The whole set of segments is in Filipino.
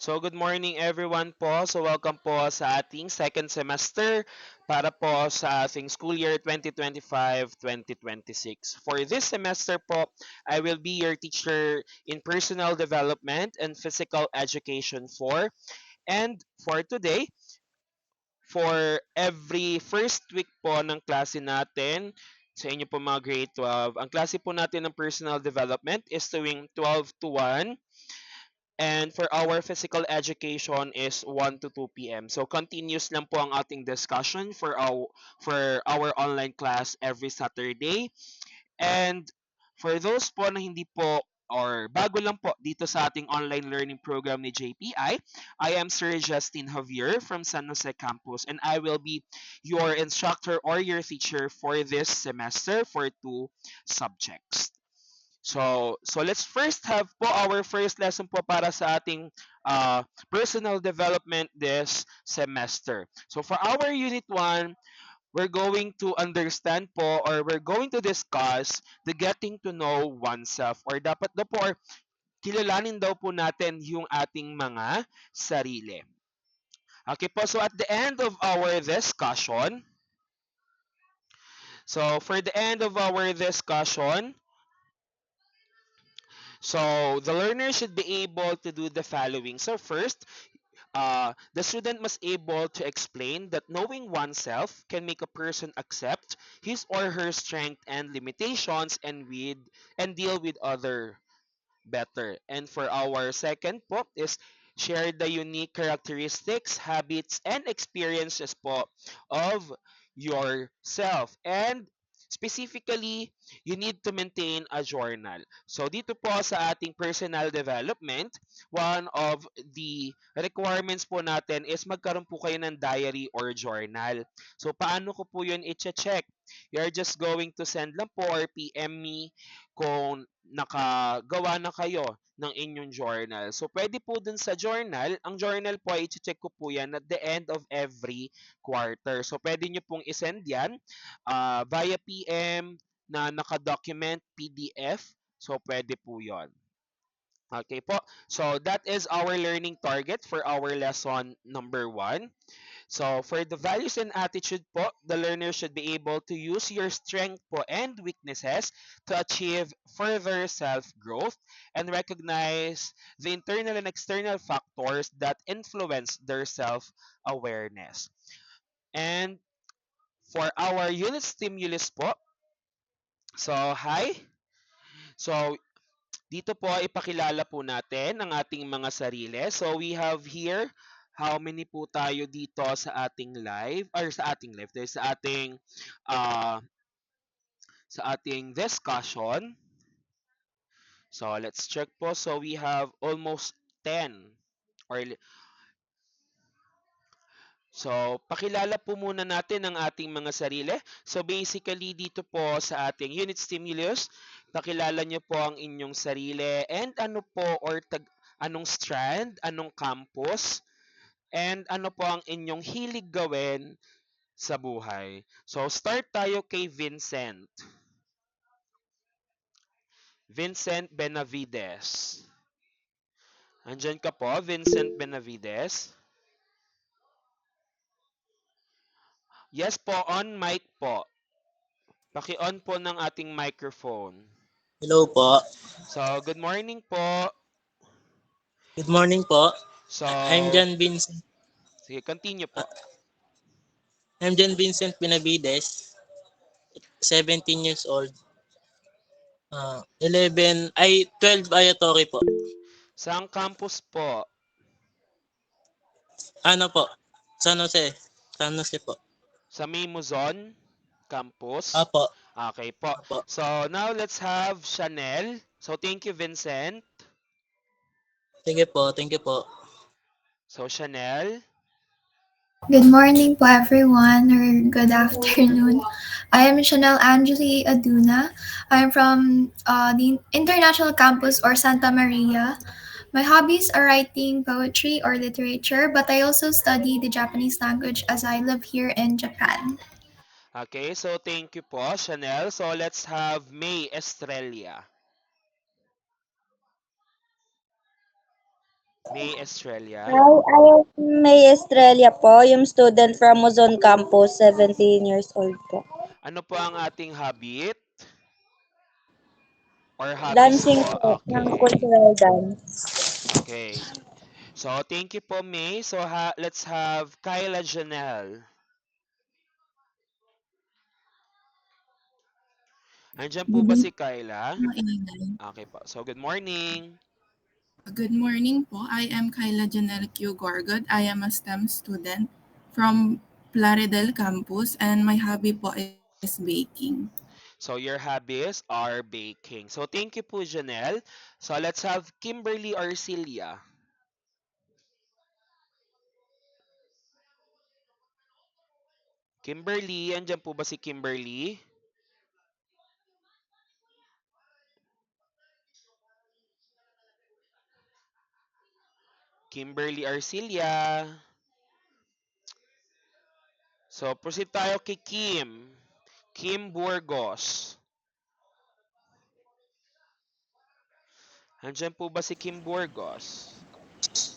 So good morning everyone po. So welcome po sa ating second semester para po sa ating school year 2025-2026. For this semester po, I will be your teacher in personal development and physical education 4. And for today, for every first week po ng klase natin, sa inyo po mga grade 12, ang klase po natin ng personal development is tuwing 12 to 1. And for our physical education is 1 to 2 p.m. So continuous lang po ang ating discussion for our online class every Saturday. And for those po na hindi po or bago lang po dito sa ating online learning program ni JPI, I am Sir Justin Javier from San Jose Campus and I will be your instructor or your teacher for this semester for two subjects. So let's first have po our first lesson po para sa ating personal development this semester. So for our unit 1, we're going to understand po or we're going to discuss the getting to know oneself or dapat daw po or kilalanin daw po natin yung ating mga sarili. Okay po, so at the end of our discussion, so for the end of our discussion, so the learner should be able to do the following. So first, the student must able to explain that knowing oneself can make a person accept his or her strength and limitations and deal with other better. And for our second po is share the unique characteristics, habits, and experiences po of yourself. And specifically, you need to maintain a journal. So dito po sa ating personal development, one of the requirements po natin is magkaroon po kayo ng diary or journal. So paano ko po yun i-check? You're just going to send lang po or PM me kung nakagawa na kayo ng inyong journal. So, pwede po dun sa journal, ang journal po ay check ko po yan at the end of every quarter. So, pwede nyo pong isend yan via PM na naka-document PDF. So, pwede po yon. Okay po. So, that is our learning target for our lesson number 1. So, for the values and attitude po, the learner should be able to use your strength po and weaknesses to achieve further self-growth and recognize the internal and external factors that influence their self-awareness. And for our unit stimulus po, so hi. So, dito po ipakilala po natin ang ating mga sarili. So we have here how many po tayo dito sa ating live or sa ating live dahil uh, sa ating discussion. So let's check po. So we have almost 10 or so, pakilala po muna natin ang ating mga sarili. So, basically, dito po sa ating unit stimulus, pakilala nyo po ang inyong sarili and ano po or anong strand, anong campus, and ano po ang inyong hilig gawin sa buhay. So, start tayo kay Vincent. Vincent Benavides. Andyan ka po, Vincent Benavides. Yes po, on mic po. Paki-on po ng ating microphone. Hello po. So, good morning po. Good morning po. I'm So, John Vincent. sige, continue Uh, po. I'm John Vincent Benavides, 17 years old. 12 Ayatori po. Saan campus po? Ano po? San Jose. San Jose po. Sa Mimuzon campus? Apo. Okay po. Apo. So, now let's have Chanel. So, thank you, Vincent. Sige po. Thank you po. So, Chanel. Good morning po everyone or good afternoon. I am Chanel Angeli Aduna. I am from the International Campus or Santa Maria. My hobbies are writing poetry or literature, but I also study the Japanese language as I live here in Japan. Okay, so thank you po, Chanel. So, let's have May Estrella. May Estrella. I am May Estrella po, yung student from Luzon Campus, 17 years old po. Ano po ang ating habit or hobbies Dancing po? po, ng Okay. cultural dance. Okay. So, thank you po, May. So, let's have Kyla Janelle. Andiyan po Good ba morning si Kyla? po, maingay. Okay po. So, good morning. Good morning po. I am Kyla Janelle Q. Gorgod. I am a STEM student from Plaridel campus and my hobby po is baking. So, your hobbies are baking. So, thank you po, Janelle. So, let's have Kimberly Arcilia. Kimberly, andiyan po ba si Kimberly? Kimberly Arcilia. So, proceed tayo kay Kim. Kim Burgos. Andiyan po ba si Kim Burgos?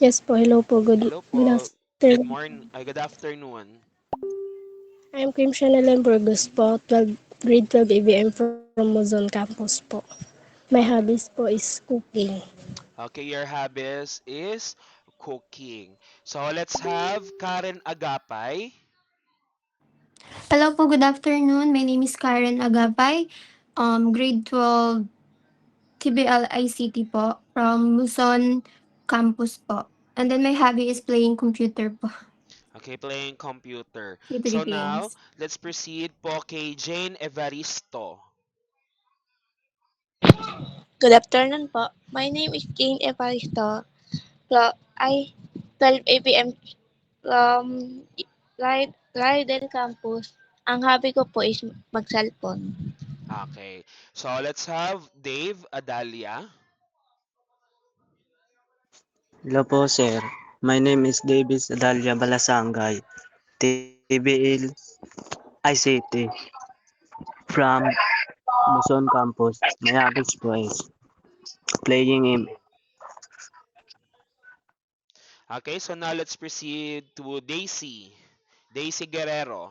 Yes po, hello po. Hello Good po. Good afternoon. morning. Ay, good afternoon. I'm Kim Chanel Burgos po, 12, grade 12 ABM from Luzon campus po. My hobbies po is cooking. Okay, your hobbies is cooking. So, let's have Karen Agapay. Hello po, good afternoon. My name is Karen Agapay, grade 12 TBL ICT po from Luzon campus po. And then my hobby is playing computer po. Okay, playing computer. So Computer now, games. let's proceed po kay Jane Evaristo. Good afternoon po. My name is Jane Evaristo. I 12 ABM from Rydell Campus. Ang hobby ko po is mag-cellphone. Okay. So let's have Dave Adalia. Hello po, sir. My name is Davis Adalia Balasangay, TBL ICT from Luzon Campus. My hobbies po is playing in Okay, so now let's proceed to Daisy. Daisy Guerrero.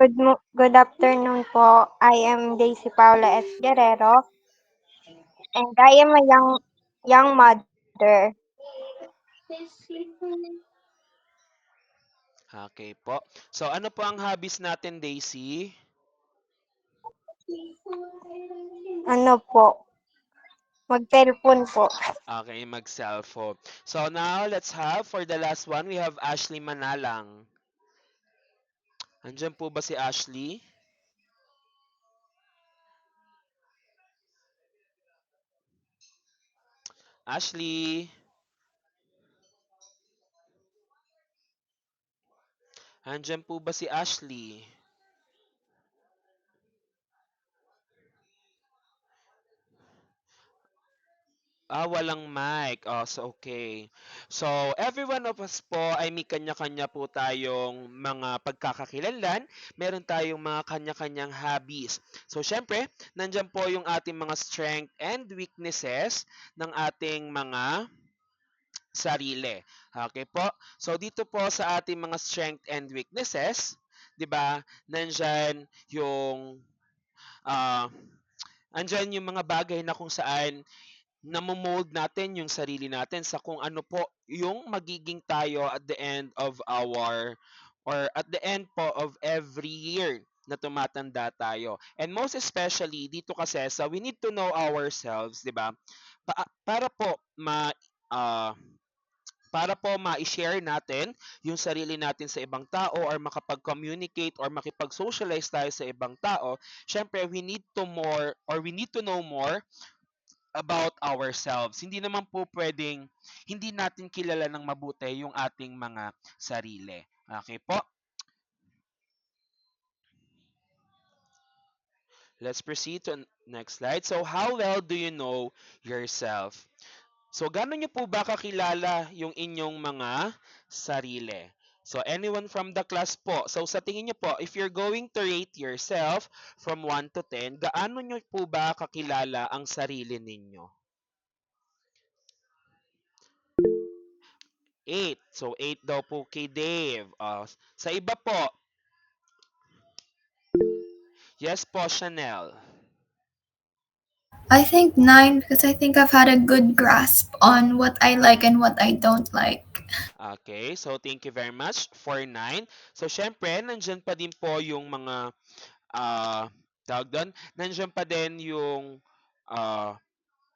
Good afternoon po. I am Daisy Paula S. Guerrero and I am a young mother. Okay po. So ano po ang hobbies natin, Daisy? Ano po, mag-cellphone po. Okay, mag-cellphone. So now, let's have, for the last one, we have Ashley Manalang. Andiyan po ba si Ashley? Ashley? Andiyan po ba si Ashley? Ah, walang mic. Oh, so okay. So, every one of us po ay may kanya-kanya po tayong mga pagkakakilanlan. Meron tayong mga kanya-kanyang hobbies. So, syempre, nandyan po yung ating mga strength and weaknesses ng ating mga sarili. Okay po? So, dito po sa ating mga strength and weaknesses, 'di ba? Nandyan yung ah andyan yung mga bagay na kung saan namo-mold natin yung sarili natin sa kung ano po yung magiging tayo at the end of our or at the end po of every year na tumatanda tayo. And most especially dito kasi sa we need to know ourselves, 'di ba? Para po ah, ma-share natin yung sarili natin sa ibang tao or makapag-communicate or makipag-socialize tayo sa ibang tao, syempre we need to know more about ourselves. Hindi naman po pwedeng hindi natin kilala ng mabuti yung ating mga sarili. Okay po? Let's proceed to next slide. So, how well do you know yourself? So, gano'n niyo po ba kakilala yung inyong mga sarili? So, anyone from the class po. So, sa tingin niyo po, if you're going to rate yourself from 1 to 10, gaano niyo po ba kakilala ang sarili ninyo? 8. So, 8 daw po kay Dave. Sa iba po, yes po, Chanel. I think 9 because I think I've had a good grasp on what I like and what I don't like. Okay, so thank you very much for 9. So, syempre, nandyan pa din po yung mga, tawag doon, nandyan pa din yung ah,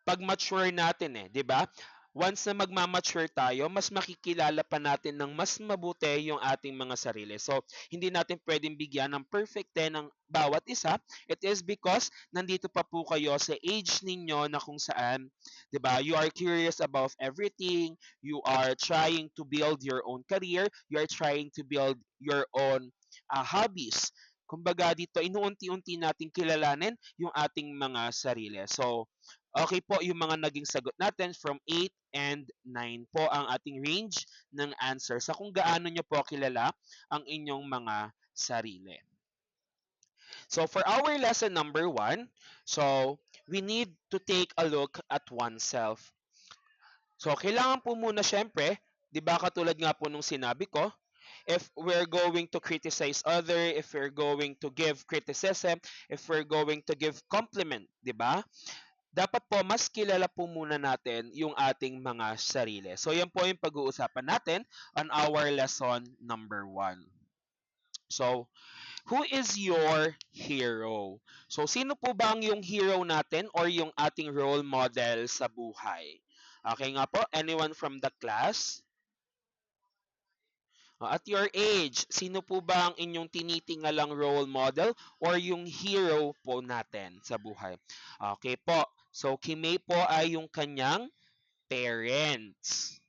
pag-mature natin eh, 'di ba? Once na magma-mature tayo, mas makikilala pa natin ng mas mabuti yung ating mga sarili. So, hindi natin pwedeng bigyan ng perfect 10 ng bawat isa. It is because nandito pa po kayo sa age ninyo na kung saan, 'di ba? You are curious about everything, you are trying to build your own career, you are trying to build your own hobbies. Kumbaga dito, inuunti-unti nating kilalanin yung ating mga sarili. So, okay po yung mga naging sagot natin from 8 and 9 po ang ating range ng answer sa kung gaano nyo po kilala ang inyong mga sarili. So for our lesson number 1, so we need to take a look at oneself. So kailangan po muna syempre, 'di ba katulad nga po nung sinabi ko, if we're going to criticize other, if we're going to give criticism, if we're going to give compliment, 'di ba? Dapat po mas kilala po muna natin yung ating mga sarili. So yan po yung pag-uusapan natin on our lesson number 1. So, who is your hero? So, sino po ba ang yung hero natin or yung ating role model sa buhay? Okay nga po, anyone from the class? At your age, sino po ba ang inyong tinitingalang role model or yung hero po natin sa buhay? Okay po. So, Kimay po ay yung kanyang parents.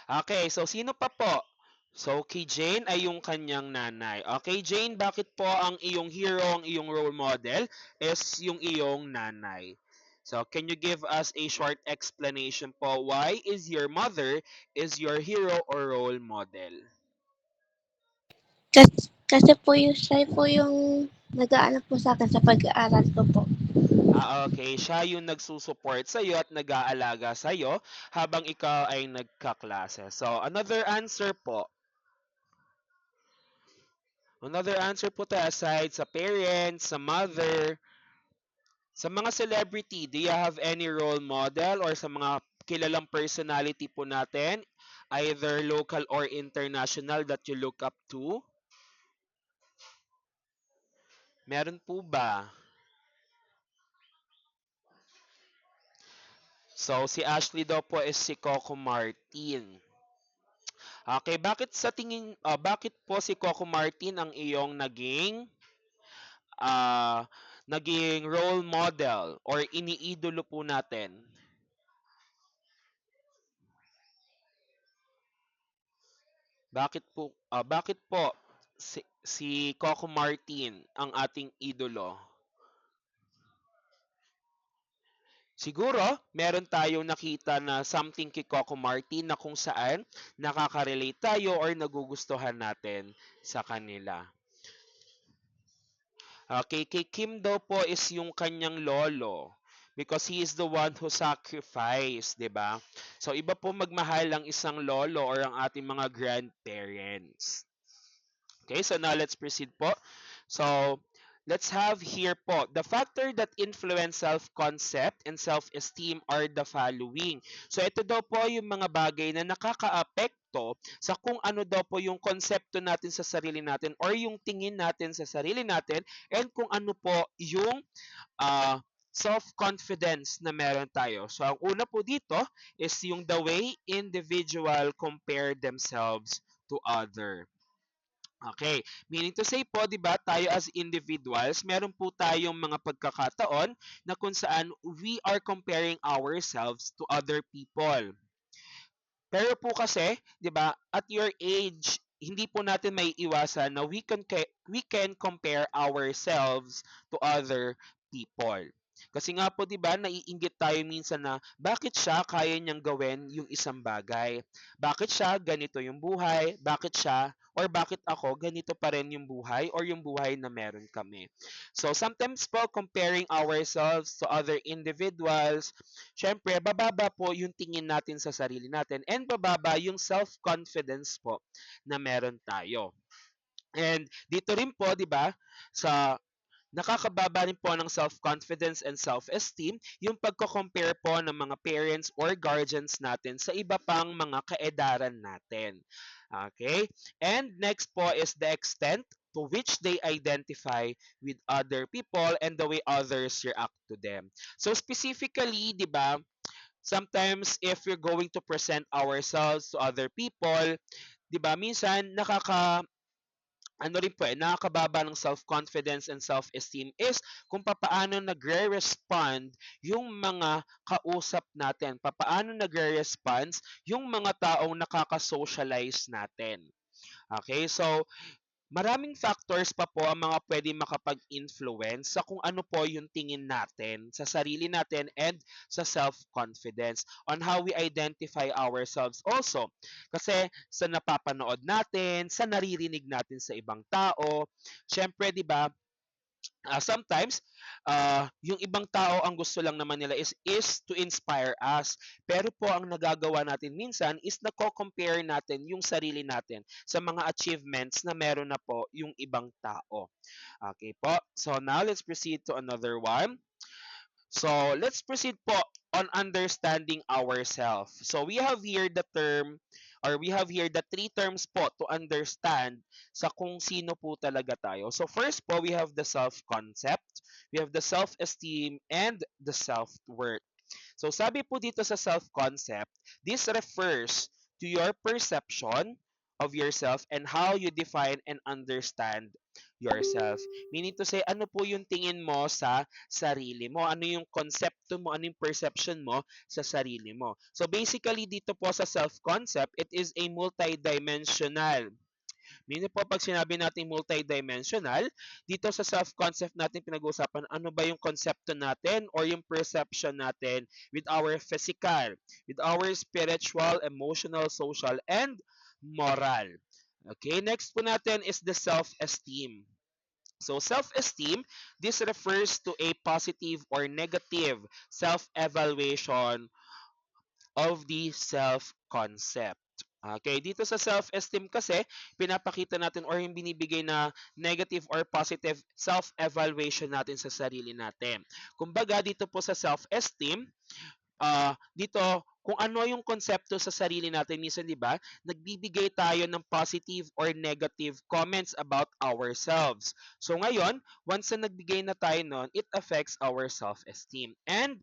Okay, so sino pa po? So, kay Jane ay yung kanyang nanay. Okay, Jane, bakit po ang iyong hero, ang iyong role model is yung iyong nanay? So, can you give us a short explanation po why is your mother is your hero or role model? Kasi po yung siya po yung nag-aano po sa akin sa pag-aaral ko po. Okay. Siya yung nagsusupport sa'yo at nag-aalaga sa'yo habang ikaw ay nagkaklase. So, another answer po. Another answer po tayo aside sa parents, sa mother, sa mga celebrity, do you have any role model or sa mga kilalang personality po natin, either local or international that you look up to? Meron po ba? So, si Ashley daw po is si Coco Martin. Okay, bakit po si Coco Martin ang iyong ah, naging role model or iniidolo po natin? Bakit po si Coco Martin ang ating idolo? Siguro, meron tayong nakita na something kay Coco Martin na kung saan nakaka-relate tayo or nagugustuhan natin sa kanila. Okay, kay Kim daw po is yung kanyang lolo because he is the one who sacrificed, 'di ba? So iba po magmahal ang isang lolo or ang ating mga grandparents. Okay, so now let's proceed po. So, let's have here po, the factor that influence self-concept and self-esteem are the following. So, ito daw po yung mga bagay na nakakaapekto sa kung ano daw po yung konsepto natin sa sarili natin or yung tingin natin sa sarili natin and kung ano po yung uh, self-confidence na meron tayo. So, ang una po dito is yung the way individual compare themselves to other. Okay, meaning to say po, 'di ba, tayo as individuals, meron po tayong mga pagkakataon na kung saan we are comparing ourselves to other people. Pero po kasi, 'di ba, at your age, hindi po natin may iwasan na we can compare ourselves to other people. Kasi nga po 'di ba naiinggit tayo minsan na bakit siya kaya niyang gawin yung isang bagay? Bakit siya ganito yung buhay? Bakit siya or bakit ako ganito pa rin yung buhay or yung buhay na meron kami? So sometimes po comparing ourselves to other individuals, syempre bababa po yung tingin natin sa sarili natin and bababa yung self-confidence po na meron tayo. And dito rin po, 'di ba, sa nakakababa rin po ng self-confidence and self-esteem yung pagko-compare po ng mga parents or guardians natin sa iba pang mga kaedaran natin. Okay? And next po is the extent to which they identify with other people and the way others react to them. So specifically, 'di ba, sometimes if we're going to present ourselves to other people, 'di ba, minsan ano rin po nakakababa ng self-confidence and self-esteem is kung papaano nagre-respond yung mga kausap natin, papaano nagre-response yung mga taong nakaka-socialize natin. Okay, so maraming factors pa po ang mga pwede makapag-influence sa kung ano po yung tingin natin sa sarili natin and sa self-confidence on how we identify ourselves also. Kasi sa napapanood natin, sa naririnig natin sa ibang tao, syempre 'di ba, sometimes yung ibang tao ang gusto lang naman nila is to inspire us. Pero po ang nagagawa natin minsan is nako-compare natin yung sarili natin sa mga achievements na meron na po yung ibang tao. Okay po. So now let's proceed to another one. So let's proceed po on understanding ourselves. So we have here the term or we have here the three terms po to understand sa kung sino po talaga tayo. So first po we have the self-concept, we have the self-esteem, and the self-worth. So sabi po dito sa self-concept, this refers to your perception of yourself and how you define and understand yourself. Meaning to say, ano po yung tingin mo sa sarili mo? Ano yung konsepto mo? Ano yung perception mo sa sarili mo? So basically, dito po sa self-concept, it is a multidimensional. Meaning po pag sinabi natin multidimensional, dito sa self-concept natin pinag-uusapan ano ba yung konsepto natin or yung perception natin with our physical, with our spiritual, emotional, social, and moral. Okay, next po natin is the self-esteem. So self-esteem, this refers to a positive or negative self-evaluation of the self-concept. Okay, dito sa self-esteem kasi, pinapakita natin or yung binibigay na negative or positive self-evaluation natin sa sarili natin. Kumbaga, dito po sa self-esteem, dito, kung ano yung konsepto sa sarili natin, minsan, di ba, nagbibigay tayo ng positive or negative comments about ourselves. So, ngayon, once na nagbigay na tayo nun, it affects our self-esteem. And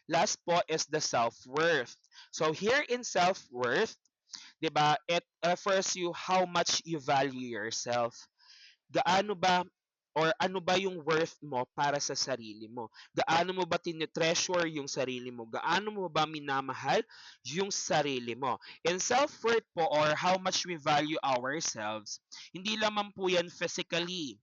last po is the self-worth. So here in self-worth, 'di ba, it refers you how much you value yourself. Gaano ba or ano ba yung worth mo para sa sarili mo? Gaano mo ba tinetreasure yung sarili mo? Gaano mo ba minamahal yung sarili mo? In self-worth po or how much we value ourselves, hindi lamang po yan physically.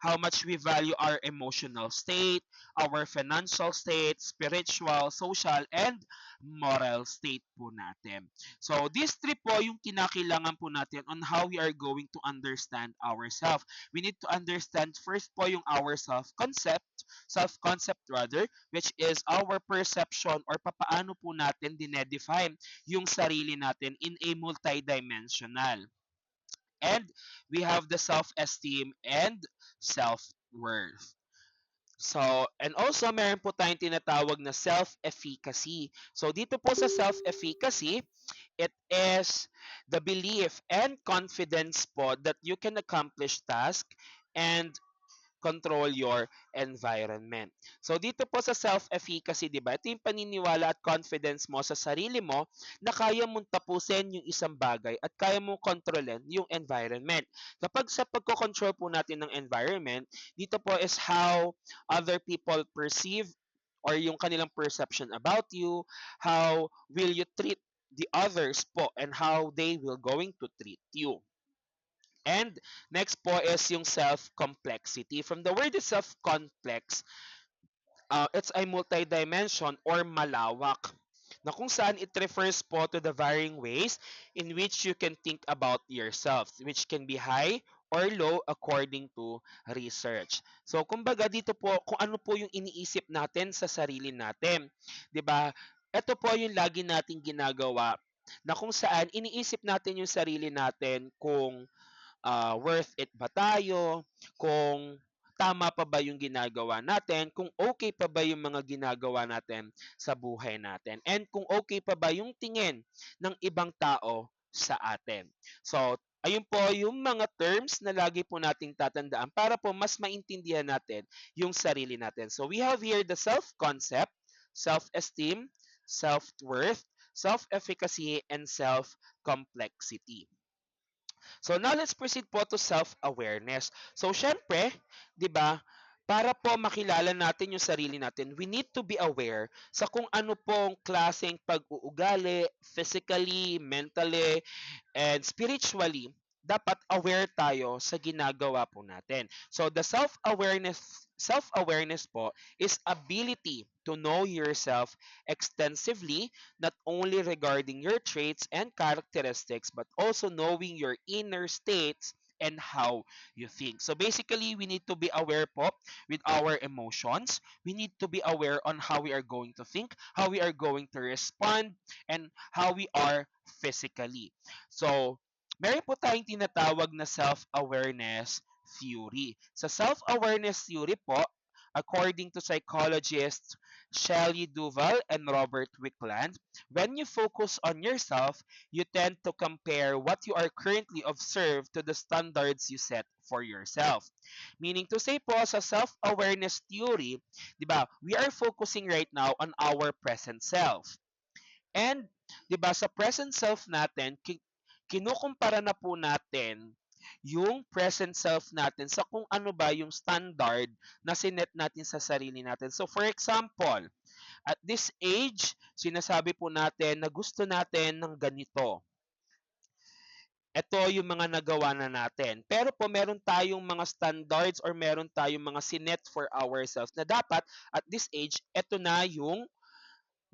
How much we value our emotional state, our financial state, spiritual, social, and moral state po natin. So, these three po yung kinakailangan po natin on how we are going to understand ourselves. We need to understand first po yung our self-concept rather, which is our perception or papaano po natin dinedefine yung sarili natin in a multidimensional. And we have the self-esteem and self-worth. So, and also meron po tayong tinatawag na self-efficacy. So, dito po sa self-efficacy, it is the belief and confidence po that you can accomplish task and control your environment. So dito po sa self-efficacy, 'di ba? Ito yung paniniwala at confidence mo sa sarili mo na kaya mong tapusin yung isang bagay at kaya mong kontrolin yung environment. Kapag sa pagko-control po natin ng environment, dito po is how other people perceive or yung kanilang perception about you, how will you treat the others po and how they will going to treat you. And next po is yung self-complexity. From the word self-complex, it's a multi-dimension or malawak na kung saan it refers po to the varying ways in which you can think about yourself, which can be high or low according to research. So, kumbaga dito po, kung ano po yung iniisip natin sa sarili natin. 'Di ba? Ito po yung lagi nating ginagawa na kung saan iniisip natin yung sarili natin kung worth it ba tayo, kung tama pa ba yung ginagawa natin, kung okay pa ba yung mga ginagawa natin sa buhay natin, and kung okay pa ba yung tingin ng ibang tao sa atin. So, ayun po yung mga terms na lagi po nating tatandaan para po mas maintindihan natin yung sarili natin. So, we have here the self-concept, self-esteem, self-worth, self-efficacy, and self-complexity. So now let's proceed po to self-awareness. So syempre, 'di ba, para po makilala natin yung sarili natin, we need to be aware sa kung ano pong klaseng pag-uugali, physically, mentally, and spiritually, dapat aware tayo sa ginagawa po natin. So the self-awareness po is ability to know yourself extensively, not only regarding your traits and characteristics, but also knowing your inner states and how you think. So basically, we need to be aware po with our emotions. We need to be aware on how we are going to think, how we are going to respond, and how we are physically. So, meron po tayong tinatawag na self-awareness theory. Sa self-awareness theory po, according to psychologists Shelley Duvall and Robert Wickland, when you focus on yourself, you tend to compare what you are currently observed to the standards you set for yourself. Meaning to say po, sa self-awareness theory, di ba, we are focusing right now on our present self. And 'di ba sa present self natin, kinukumpara na po natin yung present self natin sa kung ano ba yung standard na sinet natin sa sarili natin. So for example, at this age, sinasabi po natin na gusto natin ng ganito. Ito yung mga nagawa na natin. Pero po meron tayong mga standards or meron tayong mga sinet for ourselves na dapat at this age, ito na yung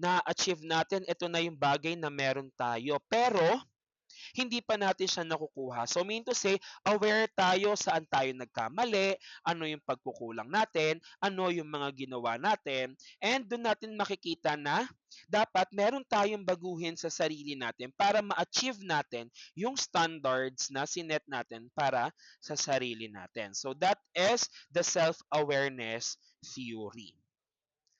na-achieve natin, ito na yung bagay na meron tayo. Pero, hindi pa natin siya nakukuha. So, mean to say, aware tayo saan tayo nagkamali, ano yung pagkukulang natin, ano yung mga ginawa natin, and doon natin makikita na dapat meron tayong baguhin sa sarili natin para ma-achieve natin yung standards na sinet natin para sa sarili natin. So, that is the self-awareness theory.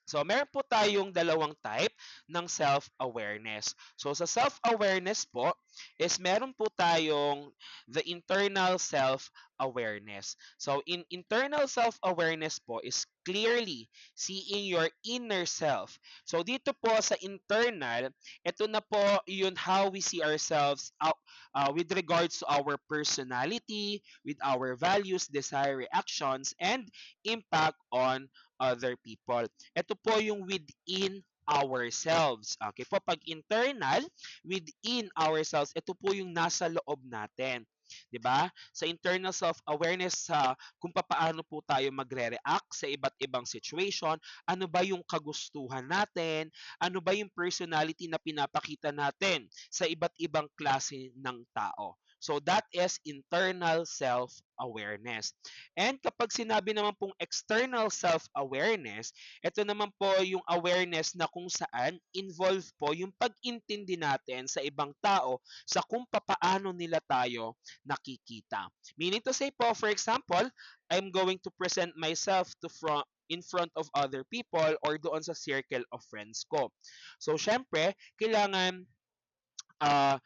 So, meron po tayong dalawang type ng self-awareness. So, sa self-awareness po is meron po tayong the internal self-awareness. So, in internal self-awareness po is clearly seeing your inner self. So, dito po sa internal, ito na po yun how we see ourselves out, with regards to our personality, with our values, desire, reactions, and impact on other people. Ito po yung within ourselves. Okay po, pag internal, within ourselves, ito po yung nasa loob natin. 'Di ba? Sa internal self-awareness sa kung paano po tayo magre-react sa iba't ibang situation, ano ba yung kagustuhan natin, ano ba yung personality na pinapakita natin sa iba't ibang klase ng tao. So that is internal self-awareness. And kapag sinabi naman pong external self-awareness, ito naman po yung awareness na kung saan involved po yung pag-intindi natin sa ibang tao sa kung papaano nila tayo nakikita. Meaning to say po, for example, I'm going to present myself in front of other people or doon sa circle of friends ko. So, syempre, kailangan ah,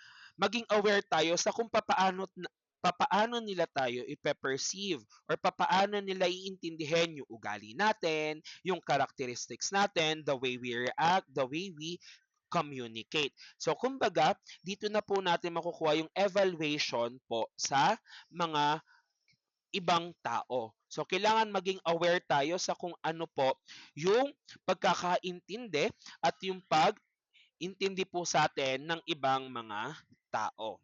maging aware tayo sa kung papaano nila tayo ipe-perceive or papaano nila iintindihin yung ugali natin, yung characteristics natin, the way we react, the way we communicate. So, kumbaga, dito na po natin makukuha yung evaluation po sa mga ibang tao. So, kailangan maging aware tayo sa kung ano po yung pagkakaintindi at yung intindi po sa atin ng ibang mga tao.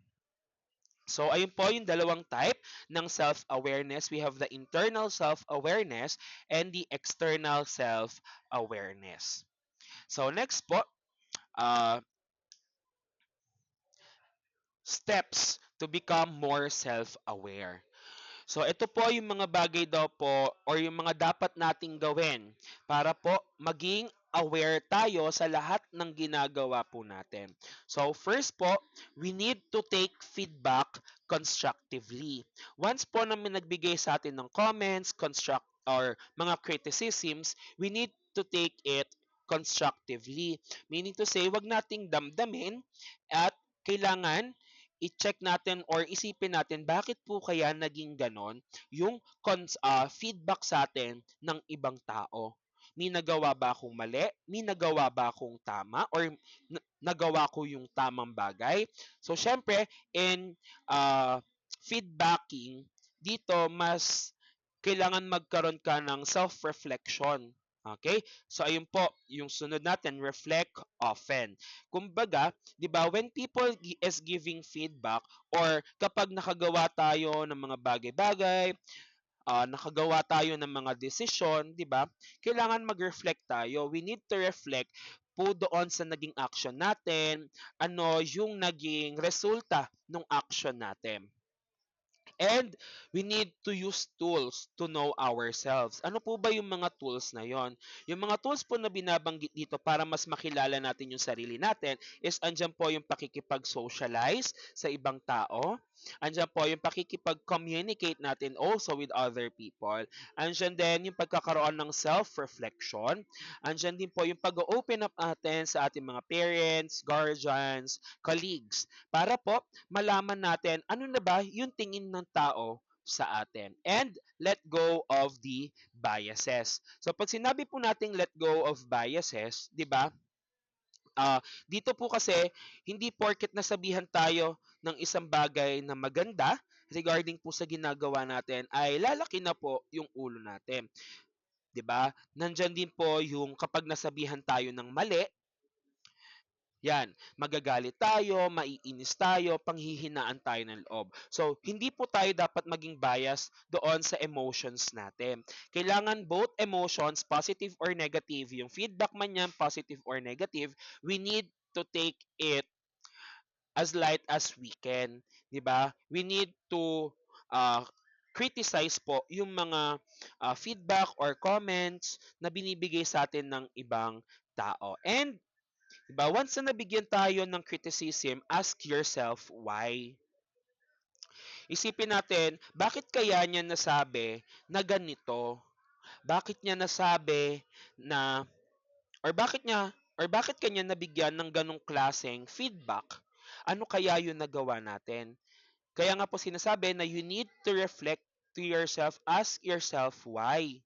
So, ayun po yung dalawang type ng self-awareness. We have the internal self-awareness and the external self-awareness. So, next po, uh, steps to become more self-aware. So ito po yung mga bagay daw po or yung mga dapat nating gawin para po maging aware tayo sa lahat ng ginagawa po natin. So first po, we need to take feedback constructively. Once po na may nagbigay sa atin ng comments, construct or mga criticisms, we need to take it constructively. Meaning to say, wag nating damdamin at kailangan i-check natin or isipin natin bakit po kaya naging ganon yung feedback sa atin ng ibang tao. May nagawa ba akong mali? May nagawa ba akong tama? Or nagawa ko yung tamang bagay? So, syempre, in feedbacking, dito mas kailangan magkaroon ka ng self-reflection. Okay? So, ayun po, yung sunod natin, reflect often. Kumbaga, di ba, when people is giving feedback or kapag nakagawa tayo ng mga bagay-bagay, nakagawa tayo ng mga desisyon, di ba, kailangan mag-reflect tayo. We need to reflect po doon sa naging action natin, ano yung naging resulta ng action natin. And we need to use tools to know ourselves. Ano po ba yung mga tools na yon? Yung mga tools po na binabanggit dito para mas makilala natin yung sarili natin is andyan po yung pakikipag-socialize sa ibang tao. Andyan po yung pakikipag-communicate natin also with other people. Andyan din yung pagkakaroon ng self-reflection. Andyan din po yung pag-open up natin sa ating mga parents, guardians, colleagues. Para po malaman natin ano na ba yung tingin ng tao sa atin. And let go of the biases. So pag sinabi po nating let go of biases, 'di ba? Dito po kasi hindi porket nasabihan tayo ng isang bagay na maganda regarding po sa ginagawa natin ay lalaki na po yung ulo natin, 'di ba? Nandiyan din po yung kapag nasabihan tayo ng mali, yan, magagalit tayo, maiinis tayo, panghihinaan tayo ng loob. So, hindi po tayo dapat maging bias doon sa emotions natin. Kailangan both emotions, positive or negative, yung feedback man yan, positive or negative, we need to take it as light as we can. 'Di ba? We need to uh, criticize po yung mga feedback or comments na binibigay sa atin ng ibang tao. And diba? Once na nabigyan tayo ng criticism, ask yourself why. Isipin natin, bakit kaya niya nasabi na ganito? Bakit niya nasabi na, or bakit kanya nabigyan ng ganong klaseng feedback? Ano kaya yung nagawa natin? Kaya nga po sinasabi na you need to reflect to yourself, ask yourself why.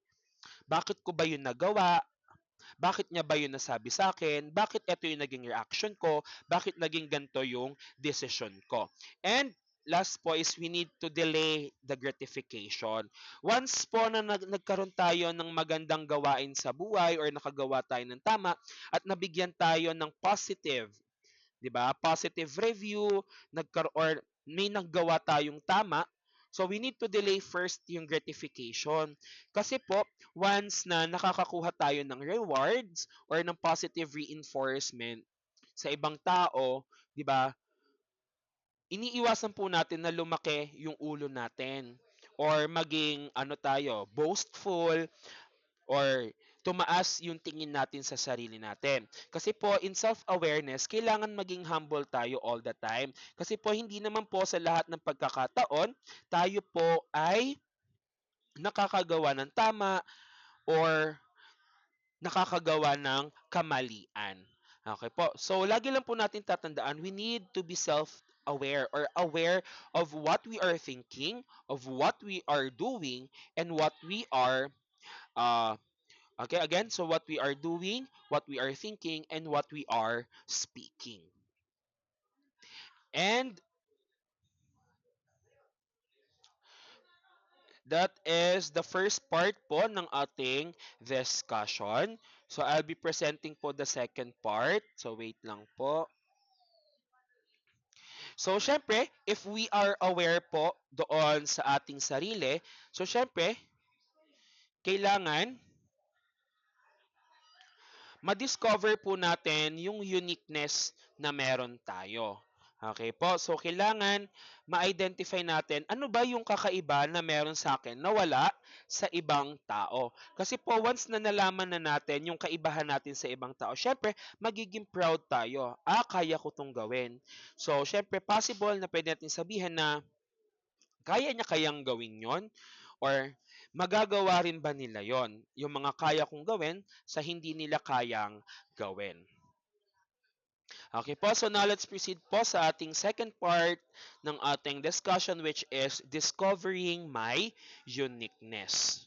Bakit ko ba yun nagawa? Bakit niya ba yun nasabi sa akin? Bakit ito yung naging reaction ko? Bakit naging ganito yung decision ko? And last po is we need to delay the gratification. Once po na nagkaroon tayo ng magandang gawain sa buhay or nakagawa tayo ng tama at nabigyan tayo ng positive, 'di ba? Positive review, or may naggawa tayong tama. So we need to delay first yung gratification. Kasi po, once na nakakakuha tayo ng rewards or ng positive reinforcement sa ibang tao, 'di ba? Iniiwasan po natin na lumaki yung ulo natin or maging ano tayo, boastful or tumaas yung tingin natin sa sarili natin. Kasi po, in self-awareness, kailangan maging humble tayo all the time. Kasi po, hindi naman po sa lahat ng pagkakataon, tayo po ay nakakagawa ng tama or nakakagawa ng kamalian. Okay po. So, lagi lang po natin tatandaan, we need to be self-aware or aware of what we are thinking, of what we are doing, and what we are uh, okay, again, so what we are doing, what we are thinking, and what we are speaking. And that is the first part po ng ating discussion. So I'll be presenting po the second part. So wait lang po. So, syempre, if we are aware po doon sa ating sarili, so syempre, kailangan ma-discover po natin yung uniqueness na meron tayo. Okay po, so kailangan ma-identify natin ano ba yung kakaiba na meron sa akin na wala sa ibang tao. Kasi po once na nalaman na natin yung kaibahan natin sa ibang tao, syempre magiging proud tayo. Kaya ko tong gawin. So syempre possible na pwede natin sabihin na kaya niya kayang gawin yon or magagawa rin ba nila yon yung mga kaya kong gawin sa hindi nila kayang gawin. Okay po, so now let's proceed po sa ating second part ng ating discussion, which is discovering my uniqueness.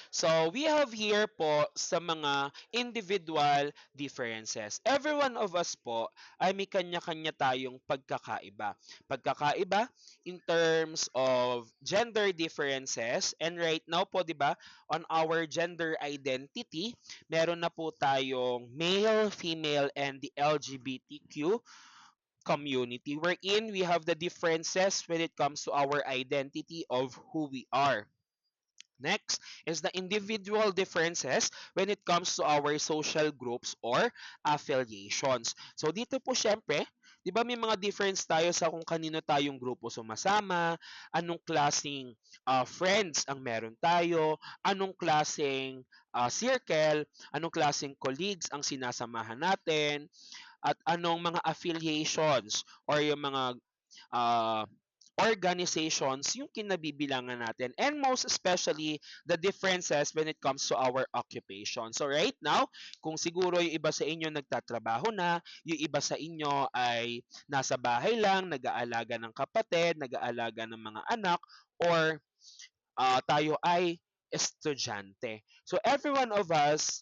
So, we have here po sa mga individual differences. Every one of us po ay may kanya-kanya tayong pagkakaiba. Pagkakaiba in terms of gender differences. And right now po, di ba, on our gender identity, meron na po tayong male, female, and the LGBTQ community wherein we have the differences when it comes to our identity of who we are. Next is the individual differences when it comes to our social groups or affiliations. So dito po syempre, 'di ba may mga difference tayo sa kung kanino tayong grupo sumasama, anong klaseng friends ang meron tayo, anong klaseng circle, anong klaseng colleagues ang sinasamahan natin, at anong mga affiliations or yung mga uh, organizations yung kinabibilangan natin, and most especially the differences when it comes to our occupation. So right now, kung siguro yung iba sa inyo nagtatrabaho na, yung iba sa inyo ay nasa bahay lang, nag-aalaga ng kapatid, nag-aalaga ng mga anak, or tayo ay estudyante. So every one of us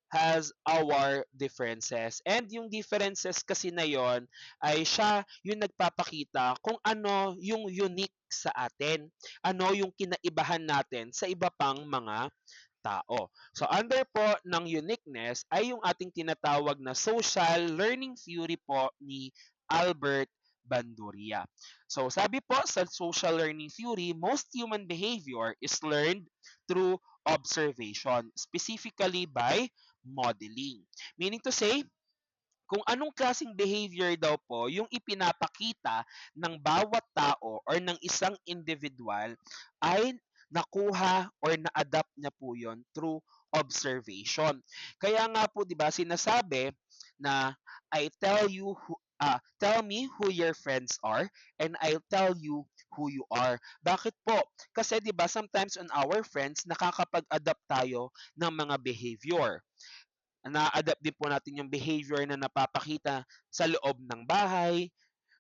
has our differences. And yung differences kasi na yon ay siya yung nagpapakita kung ano yung unique sa atin. Ano yung kinaibahan natin sa iba pang mga tao. So under po ng uniqueness ay yung ating tinatawag na social learning theory po ni Albert Bandurria. So sabi po sa social learning theory, most human behavior is learned through observation, specifically by modeling. Meaning to say, kung anong klaseng behavior daw po yung ipinapakita ng bawat tao or ng isang individual ay nakuha or na-adapt niya po yon through observation. Kaya nga po 'di ba sinasabi na tell me who your friends are and I'll tell you who you are. Bakit po? Kasi 'di ba sometimes on our friends nakakapag-adapt tayo ng mga behavior, na-adapt din po natin yung behavior na napapakita sa loob ng bahay,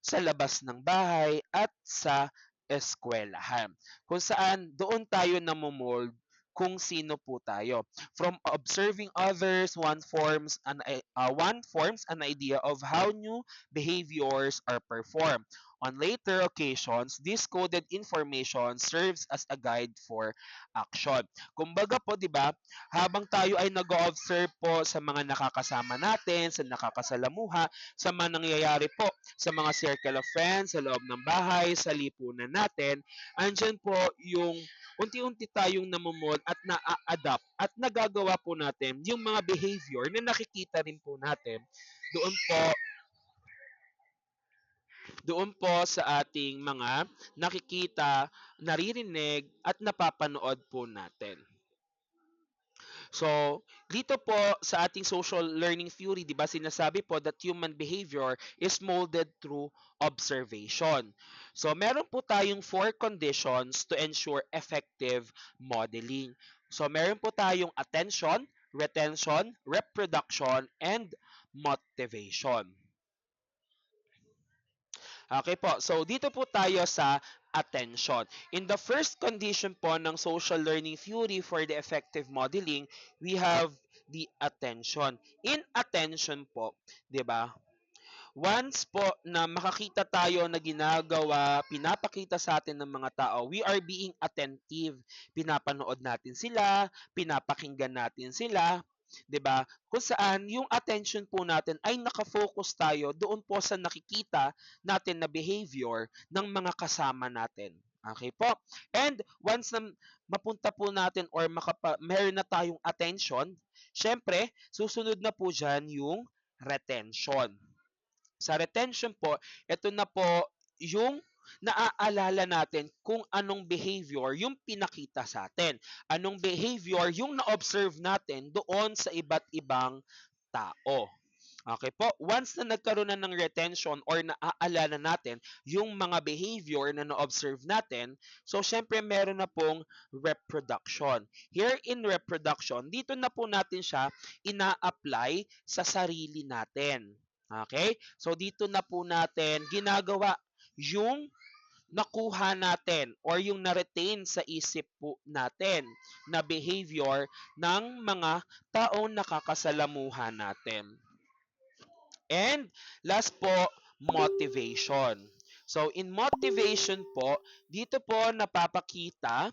sa labas ng bahay, at sa eskwelahan. Kung saan doon tayo namomold kung sino po tayo. From observing others, one forms an idea of how new behaviors are performed. On later occasions, this coded information serves as a guide for action. Kumbaga po, 'di ba, habang tayo ay nag-observe po sa mga nakakasama natin, sa nakakasalamuha, sa mga nangyayari po sa mga circle of friends, sa loob ng bahay, sa lipunan natin, andyan po yung unti-unti tayong namomold at na-adapt at nagagawa po natin yung mga behavior na nakikita rin po natin doon po doon po sa ating mga nakikita, naririnig at napapanood po natin. So, dito po sa ating social learning theory, 'di ba, sinasabi po that human behavior is molded through observation. So, meron po tayong four conditions to ensure effective modeling. So, meron po tayong attention, retention, reproduction, and motivation. Okay po. So, dito po tayo sa attention. In the first condition po ng social learning theory for the effective modeling, we have the attention. In attention po, 'di ba? Once po na makakita tayo na ginagawa, pinapakita sa atin ng mga tao, we are being attentive. Pinapanood natin sila, pinapakinggan natin sila, 'di ba? Kung saan yung attention po natin ay nakafocus tayo doon po sa nakikita natin na behavior ng mga kasama natin. Okay po? And once na mapunta po natin or meron na tayong attention, syempre, susunod na po dyan yung retention. Sa retention po, ito na po yung naaalala natin kung anong behavior yung pinakita sa atin. Anong behavior yung na-observe natin doon sa iba't ibang tao. Okay po, once na nagkaroon na ng retention or naaalala natin yung mga behavior na na-observe natin, so syempre meron na pong reproduction. Here in reproduction, dito na po natin siya ina-apply sa sarili natin. Okay? So dito na po natin ginagawa yung nakuha natin or yung na-retain sa isip po natin na behavior ng mga taong nakakasalamuhan natin. And last po, motivation. So in motivation po, dito po napapakita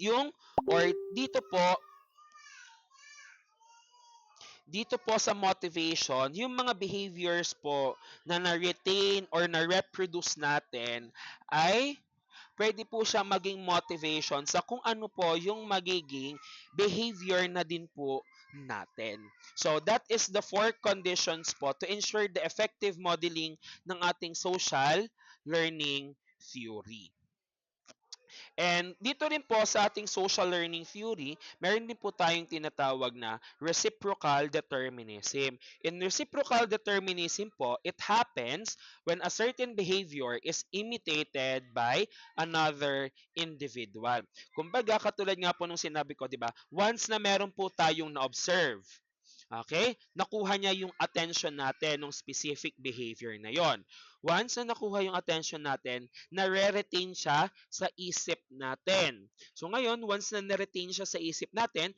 yung or dito po sa motivation, yung mga behaviors po na na-retain or na-reproduce natin ay pwede po siya maging motivation sa kung ano po yung magiging behavior na din po natin. So that is the four conditions po to ensure the effective modeling ng ating social learning theory. And dito rin po sa ating social learning theory, meron din po tayong tinatawag na reciprocal determinism. In reciprocal determinism po, it happens when a certain behavior is imitated by another individual. Kumbaga, katulad nga po nung sinabi ko, di ba? Once na meron po tayong na-observe, okay? Nakuha niya yung attention natin ng specific behavior na yon. Once na nakuha yung attention natin, nare-retain siya sa isip natin. So ngayon, once na nare-retain siya sa isip natin,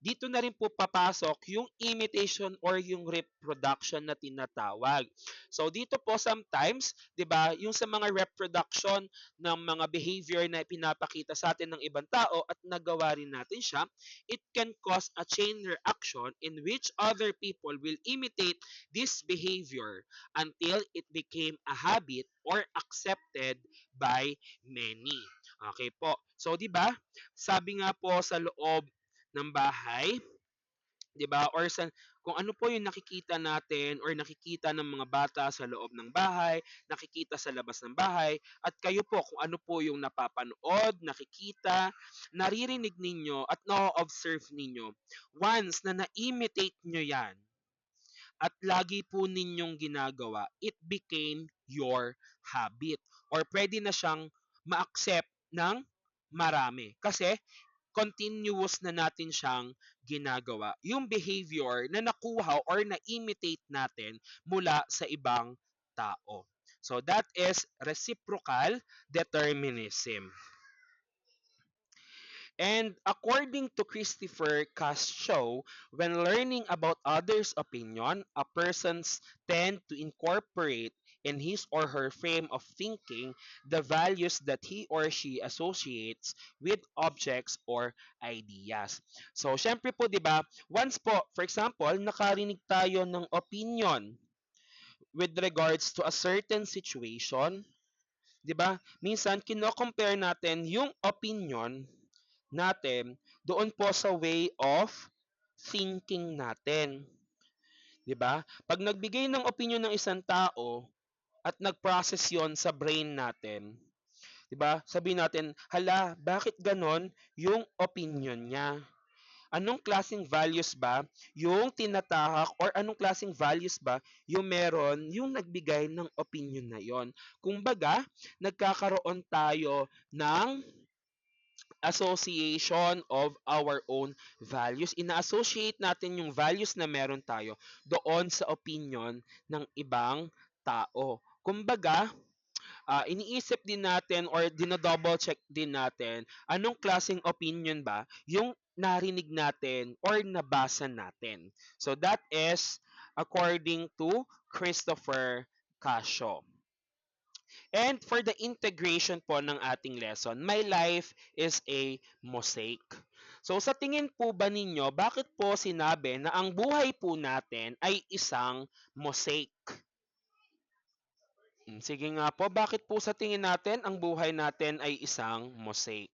dito na rin po papasok yung imitation or yung reproduction na tinatawag. So dito po sometimes, 'di ba, yung sa mga reproduction ng mga behavior na pinapakita sa atin ng ibang tao at nagawa rin natin siya, it can cause a chain reaction in which other people will imitate this behavior until it became a habit or accepted by many. Okay po. So 'di ba? Sabi nga po sa loob ng bahay, 'di ba? Or sa kung ano po yung nakikita natin or nakikita ng mga bata sa loob ng bahay, nakikita sa labas ng bahay, at kayo po kung ano po yung napapanood, nakikita, naririnig ninyo at na-observe ninyo. Once na na-imitate nyo yan at lagi po ninyong ginagawa, it became your habit. Or pwede na siyang ma-accept ng marami. Kasi continuous na natin siyang ginagawa. Yung behavior na nakuha or na-imitate natin mula sa ibang tao. So that is reciprocal determinism. And according to Christopher Cascio, when learning about others' opinion, a person's tend to incorporate in his or her frame of thinking the values that he or she associates with objects or ideas. So, syempre po, di ba, once po, for example, nakarinig tayo ng opinion with regards to a certain situation, 'di ba? Minsan kino-compare natin yung opinion natin doon po sa way of thinking natin, 'di ba? Pag nagbigay ng opinion ng isang tao at nag-process 'yon sa brain natin, 'di ba? Sabihin natin, "Hala, bakit ganon yung opinion niya? Anong klaseng values ba yung tinatahak or anong klaseng values ba yung meron yung nagbigay ng opinion na yon?" Kumbaga, nagkakaroon tayo ng association of our own values. Ina-associate natin yung values na meron tayo doon sa opinion ng ibang tao. Kumbaga, iniisip din natin or dinodouble check din natin anong klaseng opinion ba yung narinig natin or nabasa natin. So that is according to Christopher Cascio. And for the integration po ng ating lesson, my life is a mosaic. So sa tingin po ba ninyo, bakit po sinabi na ang buhay po natin ay isang mosaic? Sige nga po, bakit po sa tingin natin ang buhay natin ay isang mosaic?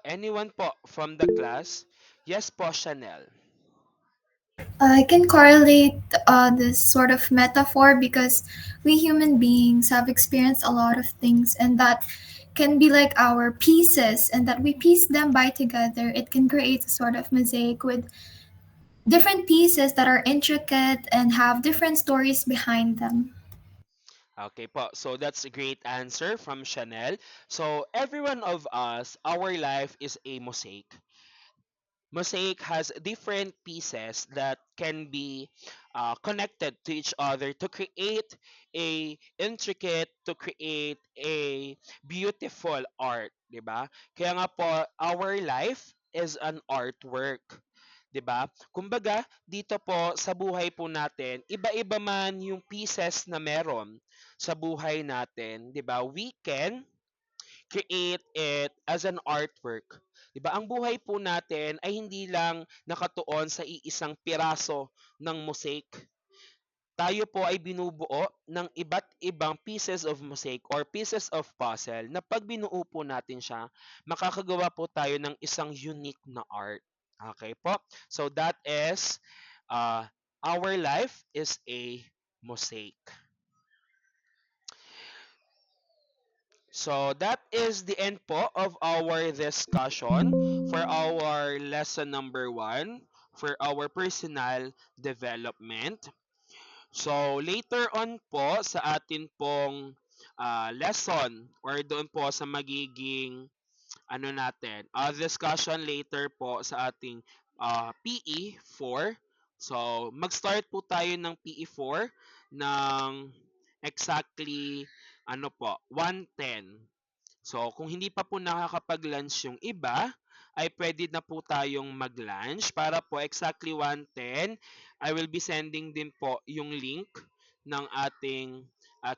Anyone po from the class? Yes po, Chanel. I can correlate this sort of metaphor because we human beings have experienced a lot of things, and that can be like our pieces, and that we piece them by together. It can create a sort of mosaic with different pieces that are intricate and have different stories behind them. Okay po, so that's a great answer from Chanel. So every one of us, our life is a mosaic. Mosaic has different pieces that can be connected to each other to create a intricate, to create a beautiful art, 'di ba? Kaya nga po, our life is an artwork. 'Di ba? Kumbaga, dito po sa buhay po natin, iba-iba man yung pieces na meron sa buhay natin, 'di ba? We can create it as an artwork. 'Di ba? Ang buhay po natin ay hindi lang nakatuon sa iisang piraso ng mosaic. Tayo po ay binubuo ng iba't ibang pieces of mosaic or pieces of puzzle na pag binuo po natin siya, makakagawa po tayo ng isang unique na art. Okay po? So that is our life is a mosaic. So that is the end po of our discussion for our lesson number 1 for our personal development. So later on po sa atin pong lesson or doon po sa magiging ano natin, discussion later po sa ating PE 4. So mag-start po tayo ng PE 4 ng exactly ano po, 1:10. So, kung hindi pa po nakakapag-lunch yung iba, ay pwede na po tayong mag-lunch para po exactly 1:10. I will be sending din po yung link ng ating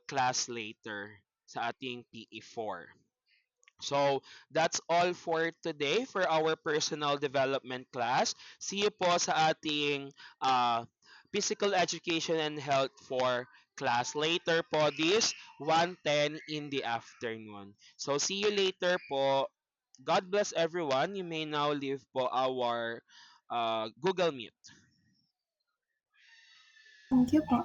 class later sa ating PE4. So, that's all for today for our personal development class. See you po sa ating physical education and health for class later po this 1:10 in the afternoon. So, see you later po. God bless everyone. You may now leave po our Google Meet. Thank you po.